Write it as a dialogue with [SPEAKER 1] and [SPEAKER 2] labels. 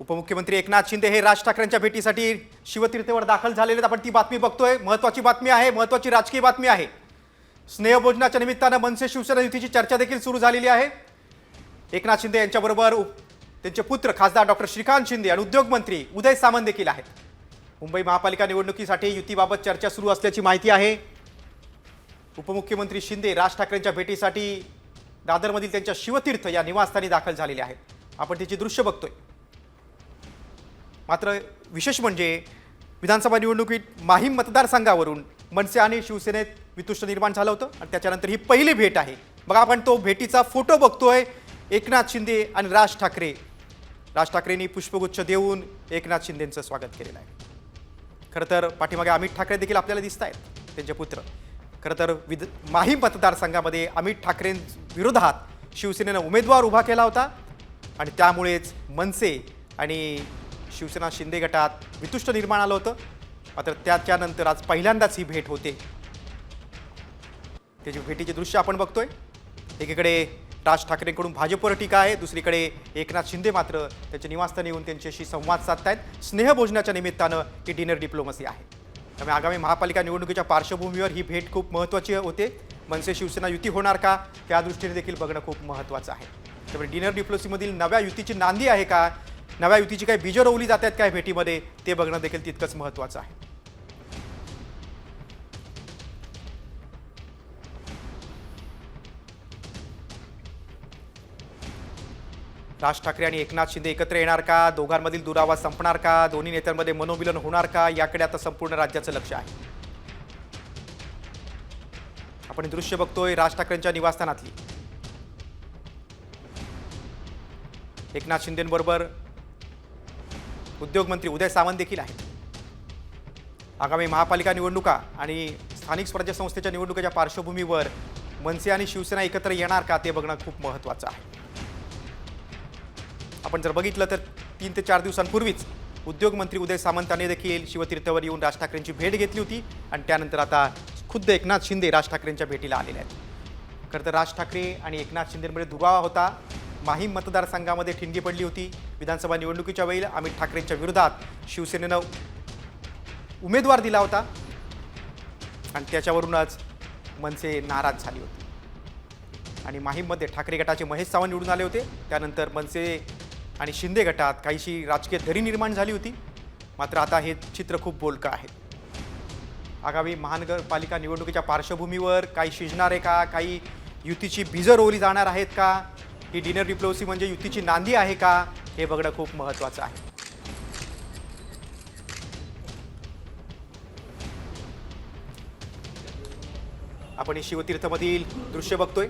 [SPEAKER 1] उपमुख्यमंत्री एकनाथ शिंदे हे राज ठाकरेंच्या भेटीसाठी शिवतीर्थवर दाखल झालेले आहेत। आपण ती बातमी बघतोय, महत्त्वाची बातमी आहे, महत्त्वाची राजकीय बातमी आहे। स्नेहभोजनाच्या निमित्तानं मनसे शिवसेना युतीची चर्चा देखील सुरू झालेली आहे। एकनाथ शिंदे यांच्याबरोबर त्यांचे पुत्र खासदार डॉक्टर श्रीकांत शिंदे आणि उद्योगमंत्री उदय सामंत देखील आहेत। मुंबई महापालिका निवडणुकीसाठी युतीबाबत चर्चा सुरू असल्याची माहिती आहे। उपमुख्यमंत्री शिंदे राज ठाकरेंच्या भेटीसाठी दादरमधील त्यांच्या शिवतीर्थ या निवासस्थानी दाखल झालेले आहेत। आपण त्याची दृश्य बघतोय। मात्र विशेष म्हणजे विधानसभा निवडणुकीत माहीम मतदारसंघावरून मनसे आणि शिवसेनेत वितुष्ट निर्माण झालं होतं आणि त्याच्यानंतर ही पहिली भेट आहे। बघा, आपण तो भेटीचा फोटो बघतोय। एकनाथ शिंदे आणि राज ठाकरे, राज ठाकरेंनी पुष्पगुच्छ देऊन एकनाथ शिंदेंचं स्वागत केलेलं आहे। खरं तर पाठीमागे अमित ठाकरे देखील आपल्याला दिसत आहेत, त्यांचे पुत्र। खरं तर माहीम मतदारसंघामध्ये अमित ठाकरेंविरोधात शिवसेनेनं उमेदवार उभा केला होता आणि त्यामुळेच मनसे आणि शिवसेना शिंदे गटात वितुष्ट निर्माण आलं होतं। मात्र त्याच्यानंतर आज पहिल्यांदाच ही भेट होते। त्याची भेटीचे दृश्य आपण बघतोय। एकीकडे राज ठाकरेंकडून भाजपवर टीका आहे, दुसरीकडे एकनाथ शिंदे मात्र त्यांच्या निवासस्थानी येऊन त्यांच्याशी संवाद साधतायत। स्नेहभोजनाच्या निमित्तानं ही डिनर डिप्लोमसी आहे। त्यामुळे आगामी महापालिका निवडणुकीच्या पार्श्वभूमीवर ही भेट खूप महत्त्वाची होते। मनसे शिवसेना युती होणार का, त्या दृष्टीने देखील बघणं खूप महत्त्वाचं आहे। त्यामुळे डिनर डिप्लोमसीमधील नव्या युतीची नांदी आहे का, नव्या युतीची काही बीजं रोवली जातात काय भेटीमध्ये, ते बघणं देखील तितकंच महत्त्वाचं आहे। राज ठाकरे आणि एकनाथ शिंदे एकत्र येणार का, दोघांमधील दुरावा संपणार का, दोन्ही नेत्यांमध्ये मनोमिलन होणार का, याकडे आता संपूर्ण राज्याचं लक्ष आहे। आपण दृश्य बघतोय राज ठाकरेंच्या निवासस्थानातली। एकनाथ शिंदेंबरोबर उद्योगमंत्री उदय सामंत देखील आहेत। आगामी महापालिका निवडणुका आणि स्थानिक स्वराज्य संस्थेच्या निवडणुकीच्या पार्श्वभूमीवर मनसे आणि शिवसेना एकत्र येणार का, ते बघणं खूप महत्त्वाचं आहे। आपण जर बघितलं तर 3 ते 4 दिवसांपूर्वीच उद्योगमंत्री उदय सामंतांनी देखील शिवतीर्थवर येऊन राज ठाकरेंची भेट घेतली होती आणि त्यानंतर आता खुद्द एकनाथ शिंदे राज ठाकरेंच्या भेटीला आलेले आहेत। खरं तर राज ठाकरे आणि एकनाथ शिंदेंमध्ये दुरावा होता। माहीम मतदारसंघामध्ये ठिणगी पडली होती। विधानसभा निवडणुकीच्या वेळी अमित ठाकरेंच्या विरोधात शिवसेनेनं उमेदवार दिला होता आणि त्याच्यावरूनच मनसे नाराज झाली होती आणि माहीममध्ये ठाकरे गटाचे महेश सावंत निवडून आले होते। त्यानंतर मनसे आणि शिंदे गटात काहीशी राजकीय दरी निर्माण झाली होती। मात्र आता हे चित्र खूप बोलकं आहे। आगामी महानगरपालिका निवडणुकीच्या पार्श्वभूमीवर काही शिजणार आहे का, काही युतीची बीजं रोवली जाणार आहेत का, ही डिनर डिप्लोमसी म्हणजे युतीची नांदी आहे का, हे बघणं खूप महत्त्वाचं आहे। आपण शिवतीर्थमधील दृश्य बघतोय।